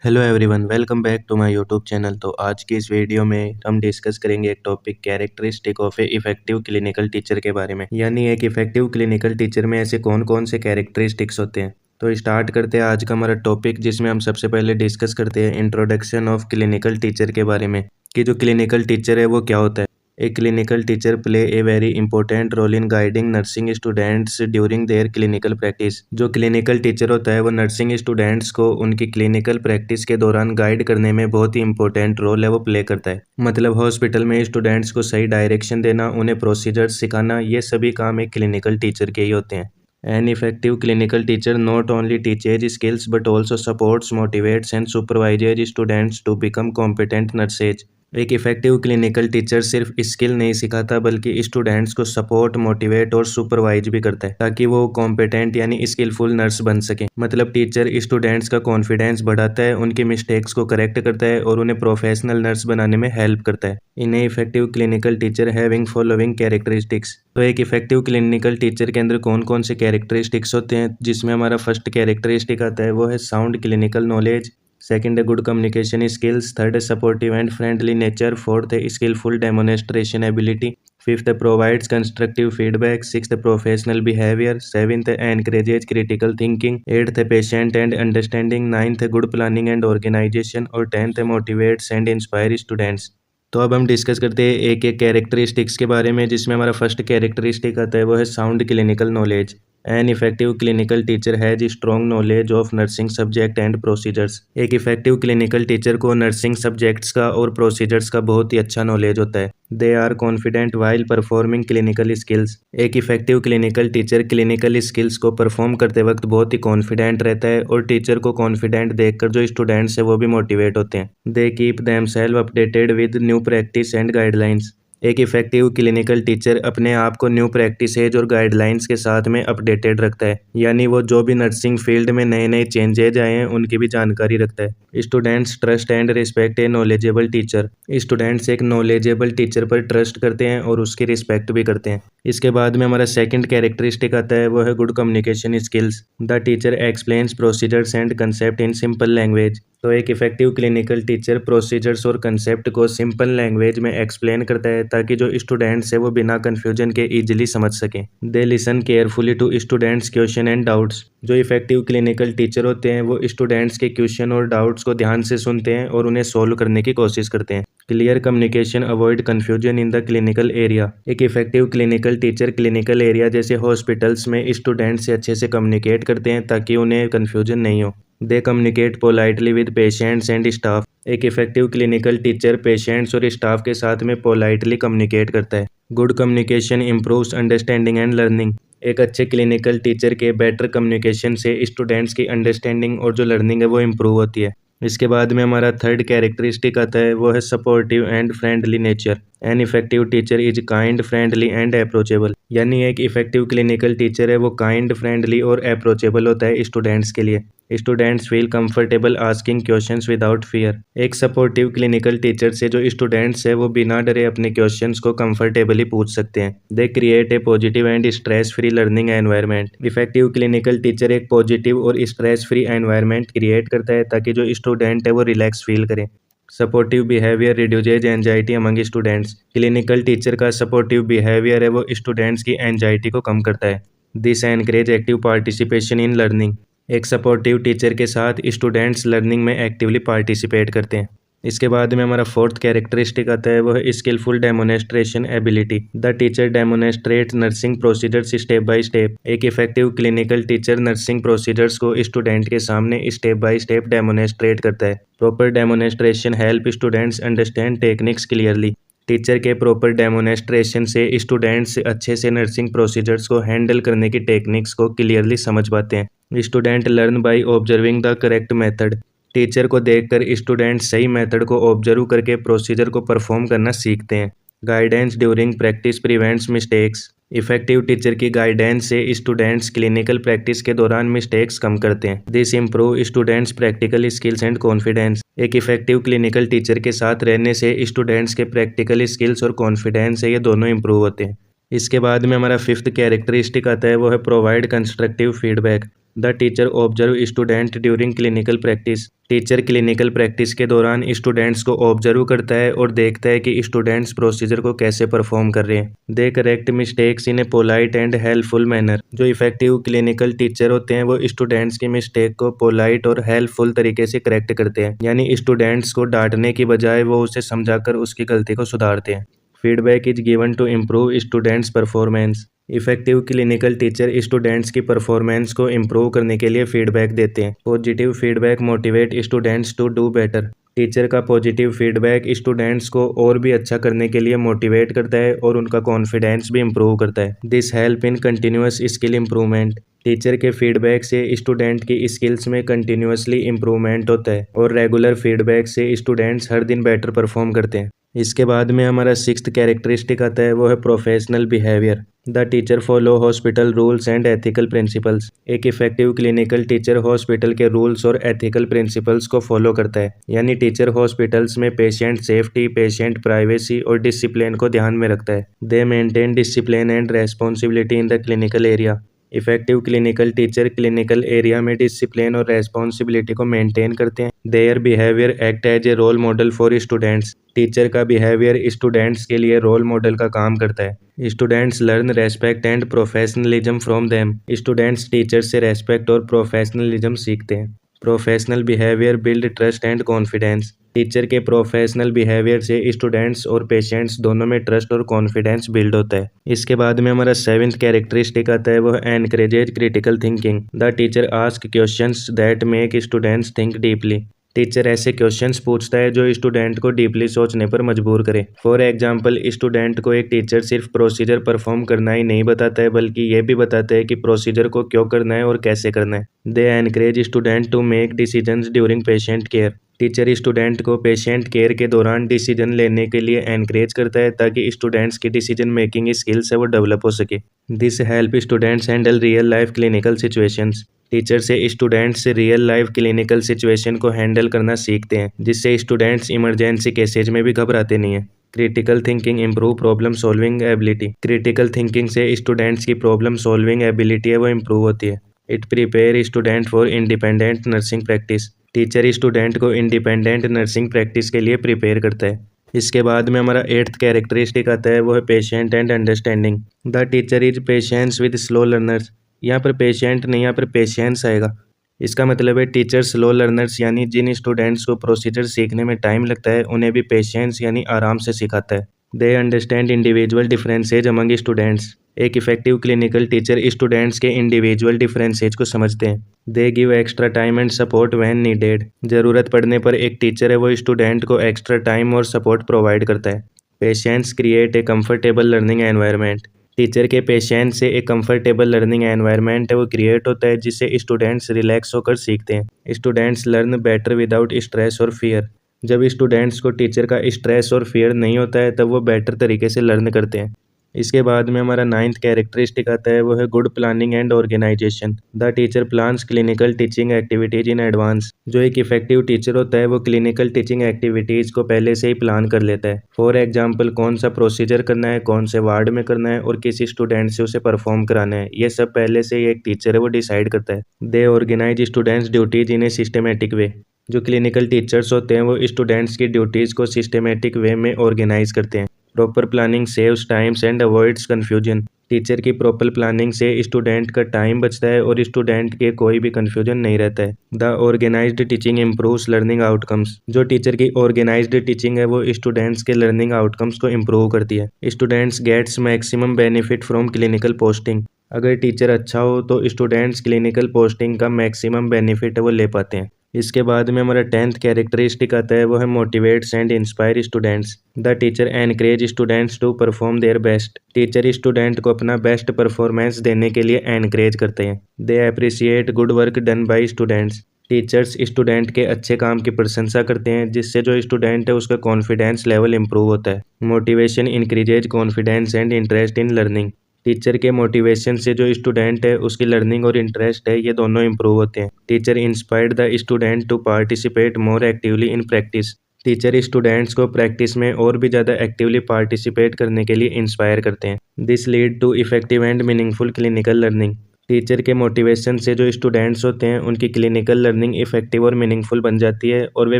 Hello everyone, welcome back to my YouTube channel. तो आज की इस वीडियो में हम डिस्कस करेंगे एक topic characteristic of A effective clinical teacher के बारे में। यानी एक इफेक्टिव क्लिनिकल टीचर में ऐसे कौन कौन से कैरेक्टरिस्टिक्स होते हैं। तो स्टार्ट करते हैं आज का हमारा टॉपिक, जिसमें हम सबसे पहले डिस्कस करते हैं इंट्रोडक्शन ऑफ क्लिनिकल टीचर के बारे में कि जो क्लिनिकल टीचर है वो क्या होता है। A clinical teacher play a very important role in guiding nursing students during their clinical practice. जो क्लिनिकल टीचर होता है वो नर्सिंग स्टूडेंट्स को उनकी क्लिनिकल प्रैक्टिस के दौरान गाइड करने में बहुत ही इंपॉर्टेंट रोल है वो प्ले करता है। मतलब हॉस्पिटल में स्टूडेंट्स को सही डायरेक्शन देना, उन्हें प्रोसीजर्स सिखाना, ये सभी काम एक क्लिनिकल टीचर के ही होते हैं। An effective clinical teacher not only teaches skills but also supports, motivates and supervises students to become competent nurses। एक इफेक्टिव क्लिनिकल टीचर सिर्फ स्किल नहीं सिखाता बल्कि स्टूडेंट्स को सपोर्ट, मोटिवेट और सुपरवाइज भी करता है ताकि वो कॉम्पिटेंट यानी स्किलफुल नर्स बन सके। मतलब टीचर स्टूडेंट्स का कॉन्फिडेंस बढ़ाता है, उनकी मिस्टेक्स को करेक्ट करता है और उन्हें प्रोफेशनल नर्स बनाने में हेल्प करता है। इन्हें effective clinical teacher having following characteristics. तो एक इफेक्टिव क्लिनिकल टीचर के अंदर कौन कौन से कैरेक्टरिस्टिक्स होते हैं, जिसमें हमारा फर्स्ट कैरेक्टरिस्टिक आता है वो है साउंड क्लिनिकल नॉलेज। सेकंड है गुड कम्युनिकेशन स्किल्स। थर्ड है supportive and friendly nature. Fourth है स्किलफुल डेमोनेस्ट्रेशन एबिलिटी। फिफ्थ है प्रोवाइड्स कंस्ट्रक्टिव फीडबैक। सिक्स्थ है प्रोफेशनल बिहेवियर। सेवेंथ है एनकरेजेज क्रिटिकल थिंकिंग। एट्थ है पेशेंट एंड अंडरस्टैंडिंग। नाइन्थ है good planning and organisation. और tenth है motivates and inspire students. तो अब हम डिस्कस करते हैं एक एक कैरेक्टरिस्टिक्स के बारे में, जिसमें हमारा फर्स्ट कैरेक्टरिस्टिक आता है वो है sound clinical knowledge. An effective clinical teacher has strong knowledge of nursing subject and procedures. एक इफेक्टिव क्लिनिकल टीचर को नर्सिंग सब्जेक्ट्स का और प्रोसीजर्स का बहुत ही अच्छा नॉलेज होता है। They are confident while performing clinical skills. एक effective clinical teacher clinical skills को परफॉर्म करते वक्त बहुत ही कॉन्फिडेंट रहता है और टीचर को कॉन्फिडेंट देखकर जो स्टूडेंट्स है वो भी मोटिवेट होते हैं। They keep themselves updated with new practice and guidelines. एक इफेक्टिव क्लिनिकल टीचर अपने आप को न्यू प्रैक्टिसेज और गाइडलाइंस के साथ में अपडेटेड रखता है, यानी वो जो भी नर्सिंग फील्ड में नए नए चेंजेज आए हैं उनकी भी जानकारी रखता है। Students trust and respect A knowledgeable teacher. Students एक नॉलेजेबल टीचर पर ट्रस्ट करते हैं और उसकी रिस्पेक्ट भी करते हैं। इसके बाद में हमारा सेकंड कैरेक्टरिस्टिक आता है वो है good communication skills. The teacher explains procedures and concept in simple language. तो एक इफेक्टिव क्लिनिकल टीचर प्रोसीजर्स और कंसेप्ट को सिंपल लैंग्वेज में एक्सप्लेन करता है ताकि जो स्टूडेंट्स है वो बिना कंफ्यूजन के इजीली समझ सकें। They listen carefully to students question and doubts. जो इफेक्टिव क्लिनिकल टीचर होते हैं वो स्टूडेंट्स के क्वेश्चन और डाउट्स को ध्यान से सुनते हैं और उन्हें सॉल्व करने की कोशिश करते हैं। Clear communication avoid confusion in the clinical area. एक effective clinical teacher clinical area जैसे हॉस्पिटल्स में स्टूडेंट से अच्छे से कम्युनिकेट करते हैं ताकि उन्हें कन्फ्यूजन नहीं हो। दे communicate politely with patients and staff. एक इफेक्टिव क्लिनिकल टीचर पेशेंट्स और स्टाफ के साथ में पोलाइटली कम्युनिकेट करता है। Good communication improves understanding and learning. एक अच्छे क्लिनिकल टीचर के बेटर कम्युनिकेशन से स्टूडेंट्स की अंडरस्टैंडिंग और जो लर्निंग है वो इम्प्रूव होती है। इसके बाद में हमारा थर्ड कैरेक्टरिस्टिक आता है वो है supportive and friendly nature. An effective teacher is kind, friendly and approachable. यानी एक इफेक्टिव क्लिनिकल टीचर है वो काइंड, फ्रेंडली और अप्रोचेबल होता है स्टूडेंट्स के लिए। Students feel comfortable asking questions without fear. एक सपोर्टिव क्लिनिकल टीचर से जो स्टूडेंट्स है वो बिना डरे अपने क्वेश्चंस को कंफर्टेबली पूछ सकते हैं। They create a positive and stress free learning environment. Effective clinical teacher एक पॉजिटिव और स्ट्रेस फ्री एनवायरनमेंट क्रिएट करता है ताकि जो स्टूडेंट है वो रिलैक्स फील करें। Supportive behaviour reduces anxiety among students. Clinical teacher का सपोर्टिव बिहेवियर है वो स्टूडेंट्स की एंजाइटी को कम करता है। This encourage active participation in learning. एक सपोर्टिव टीचर के साथ स्टूडेंट्स लर्निंग में एक्टिवली पार्टिसिपेट करते हैं। इसके बाद में हमारा फोर्थ कैरेक्टरिस्टिक आता है वो है skilful demonstration ability. The teacher demonstrates nursing procedures step by step. एक effective clinical teacher nursing procedures को स्टूडेंट के सामने स्टेप बाय स्टेप डेमोनेस्ट्रेट करता है। Proper demonstration help students understand techniques clearly. Teacher के प्रॉपर डेमोनेस्ट्रेशन से students अच्छे से नर्सिंग प्रोसीजर्स को हैंडल करने की टेक्निक्स को क्लियरली समझ पाते हैं। Student learn by observing the correct method. Teacher को देखकर स्टूडेंट सही मेथड को ऑब्जर्व करके प्रोसीजर को परफॉर्म करना सीखते हैं। Guidance during practice prevents mistakes. Effective teacher की गाइडेंस से स्टूडेंट्स क्लिनिकल प्रैक्टिस के दौरान मिस्टेक्स कम करते हैं। This improve students practical skills and confidence. एक इफेक्टिव क्लिनिकल टीचर के साथ रहने से स्टूडेंट्स के प्रैक्टिकल स्किल्स और कॉन्फिडेंस है ये दोनों इम्प्रूव होते हैं। इसके बाद में हमारा फिफ्थ कैरेक्टरिस्टिक आता है, वो है provide constructive feedback. The teacher observe student during clinical practice. Teacher clinical practice के दौरान स्टूडेंट्स को ऑब्जर्व करता है और देखता है कि स्टूडेंट्स प्रोसीजर को कैसे परफॉर्म कर रहे हैं। They correct mistakes in a polite and helpful manner. जो इफेक्टिव क्लिनिकल टीचर होते हैं वो स्टूडेंट्स की मिस्टेक को पोलाइट और हेल्पफुल तरीके से करेक्ट करते हैं, यानी स्टूडेंट्स को डांटने की बजाय वो उसे समझाकर उसकी गलती को सुधारते हैं। Feedback is given to improve students performance. Effective clinical teacher students की परफॉर्मेंस को इम्प्रूव करने के लिए फीडबैक देते हैं। Positive feedback motivate students to do better. Teacher का पॉजिटिव फीडबैक स्टूडेंट्स को और भी अच्छा करने के लिए मोटिवेट करता है और उनका कॉन्फिडेंस भी इम्प्रूव करता है। This help in continuous skill improvement. Teacher के फीडबैक से स्टूडेंट की स्किल्स में कंटिन्यूअसली इम्प्रूवमेंट होता है और रेगुलर फीडबैक से स्टूडेंट्स हर दिन बेटर परफॉर्म करते हैं। इसके बाद में हमारा सिक्स्थ कैरेक्टरिस्टिक आता है, वो है professional behaviour. The teacher follow hospital rules and ethical principles. एक इफेक्टिव क्लिनिकल टीचर हॉस्पिटल के रूल्स और एथिकल प्रिंसिपल्स को फॉलो करता है, यानी टीचर हॉस्पिटल्स में पेशेंट सेफ्टी, पेशेंट प्राइवेसी और डिसिप्लिन को ध्यान में रखता है। They maintain discipline and responsibility in the clinical area. Effective clinical teacher clinical area में डिसिप्लिन और रेस्पॉन्सिबिलिटी को मेंटेन करते हैं। Their behaviour act as A role model for students. Teacher का बिहेवियर स्टूडेंट्स के लिए रोल मॉडल का काम करता है। Students learn respect and professionalism from them. Students teacher से रेस्पेक्ट और प्रोफेशनलिज्म सीखते हैं। Professional behaviour build trust and confidence. Teacher के प्रोफेशनल बिहेवियर से स्टूडेंट्स और पेशेंट्स दोनों में ट्रस्ट और कॉन्फिडेंस बिल्ड होता है। इसके बाद में हमारा सेवेंथ कैरेक्टरिस्टिक आता है, वो है encourages critical thinking. The teacher ask questions that make students think deeply. Teacher ऐसे क्वेश्चंस पूछता है जो स्टूडेंट को डीपली सोचने पर मजबूर करे। फॉर एग्जाम्पल, स्टूडेंट को एक टीचर सिर्फ प्रोसीजर परफॉर्म करना ही नहीं बताता है, बल्कि ये भी बताता है कि प्रोसीजर को क्यों करना है और कैसे करना है। They encourage student to make decisions during patient care. Teacher student को पेशेंट केयर के दौरान डिसीजन लेने के लिए एनकरेज करता है ताकि स्टूडेंट्स की डिसीजन मेकिंग स्किल्स है वो डेवलप हो सके। This help students handle real life clinical situations. Teacher से students real life clinical situation को हैंडल करना सीखते हैं, जिससे स्टूडेंट्स इमरजेंसी केसेज में भी घबराते नहीं हैं। Critical thinking improve problem solving ability. Critical thinking से स्टूडेंट्स की प्रॉब्लम सॉल्विंग एबिलिटी है वो इम्प्रूव होती है। It prepare student for independent nursing practice. Teacher student को इंडिपेंडेंट नर्सिंग प्रैक्टिस के लिए प्रिपेयर करता है। इसके बाद में हमारा एट्थ कैरेक्टरिस्टिक आता है, वो है patient and understanding. The teacher is patience with slow learners. यहाँ पर पेशेंट नहीं, यहाँ पर पेशेंस आएगा। इसका मतलब है टीचर स्लो लर्नर्स यानी जिन स्टूडेंट्स को प्रोसीजर सीखने में टाइम लगता है उन्हें भी पेशेंस यानी आराम से सिखाता है। They understand individual differences among students. एक इफेक्टिव क्लिनिकल टीचर स्टूडेंट्स के इंडिविजुअल डिफरेंसेज को समझते हैं। They give extra time and support when needed. ज़रूरत पड़ने पर एक टीचर है वो स्टूडेंट को एक्स्ट्रा टाइम और सपोर्ट प्रोवाइड करता है। Patience create a comfortable learning environment. Teacher के पेशेंस से एक कंफर्टेबल लर्निंग एनवायरनमेंट है वो क्रिएट होता है, जिससे स्टूडेंट्स रिलैक्स होकर सीखते हैं। Students learn better without stress और फियर। जब स्टूडेंट्स को टीचर का स्ट्रेस और फियर नहीं होता है तब वो बेटर तरीके से लर्न करते हैं। इसके बाद में हमारा नाइन्थ कैरेक्टरिस्टिक आता है, वो है good planning and organisation. The teacher plans clinical teaching activities in advance. जो एक इफेक्टिव टीचर होता है वो क्लिनिकल टीचिंग एक्टिविटीज को पहले से ही प्लान कर लेता है। फॉर एग्जाम्पल, कौन सा प्रोसीजर करना है, कौन से वार्ड में करना है और किसी स्टूडेंट से उसे परफॉर्म कराना है, ये सब पहले से ही एक टीचर है वो डिसाइड करता है। They organise students duties in a systematic way. जो क्लिनिकल टीचर्स होते हैं वो स्टूडेंट्स की ड्यूटीज़ को सिस्टमेटिक वे में ऑर्गेनाइज करते हैं। Proper planning saves times and avoids confusion. Teacher की प्रॉपर प्लानिंग से स्टूडेंट का टाइम बचता है और स्टूडेंट के कोई भी कन्फ्यूजन नहीं रहता है। The organised teaching improves learning outcomes. जो टीचर की ऑर्गेनाइज्ड टीचिंग है वो स्टूडेंट्स के लर्निंग आउटकम्स को इम्प्रूव करती है। Students gets maximum benefit from clinical posting. अगर टीचर अच्छा हो तो स्टूडेंट्स क्लिनिकल पोस्टिंग का मैक्सिमम बेनिफिट है वो ले पाते हैं। इसके बाद में हमारा 10th कैरेक्टरिस्टिक आता है, वो है motivates and inspire students. The teacher encourage students to perform their best. Teacher student को अपना बेस्ट परफॉर्मेंस देने के लिए एनकरेज करते हैं। They appreciate good work done by students. Teachers student के अच्छे काम की प्रशंसा करते हैं, जिससे जो स्टूडेंट है उसका कॉन्फिडेंस लेवल इंप्रूव होता है। Motivation increases confidence and interest in learning. Teacher के मोटिवेशन से जो स्टूडेंट है उसकी लर्निंग और इंटरेस्ट है ये दोनों इंप्रूव होते हैं। Teacher inspired the student to participate more actively in practice. Teacher students को प्रैक्टिस में और भी ज़्यादा एक्टिवली पार्टिसिपेट करने के लिए इंस्पायर करते हैं। This lead to effective and meaningful clinical learning. Teacher के मोटिवेशन से जो स्टूडेंट्स होते हैं उनकी क्लिनिकल लर्निंग इफेक्टिव और मीनिंगफुल बन जाती है और वे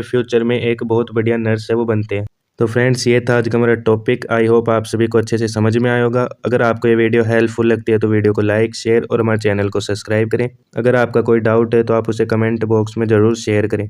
फ्यूचर में एक बहुत बढ़िया नर्स है वो बनते हैं। तो फ्रेंड्स, ये था आज का हमारा टॉपिक। आई होप आप सभी को अच्छे से समझ में आया होगा। अगर आपको ये वीडियो हेल्पफुल लगती है तो वीडियो को लाइक, शेयर और हमारे चैनल को सब्सक्राइब करें। अगर आपका कोई डाउट है तो आप उसे कमेंट बॉक्स में ज़रूर शेयर करें।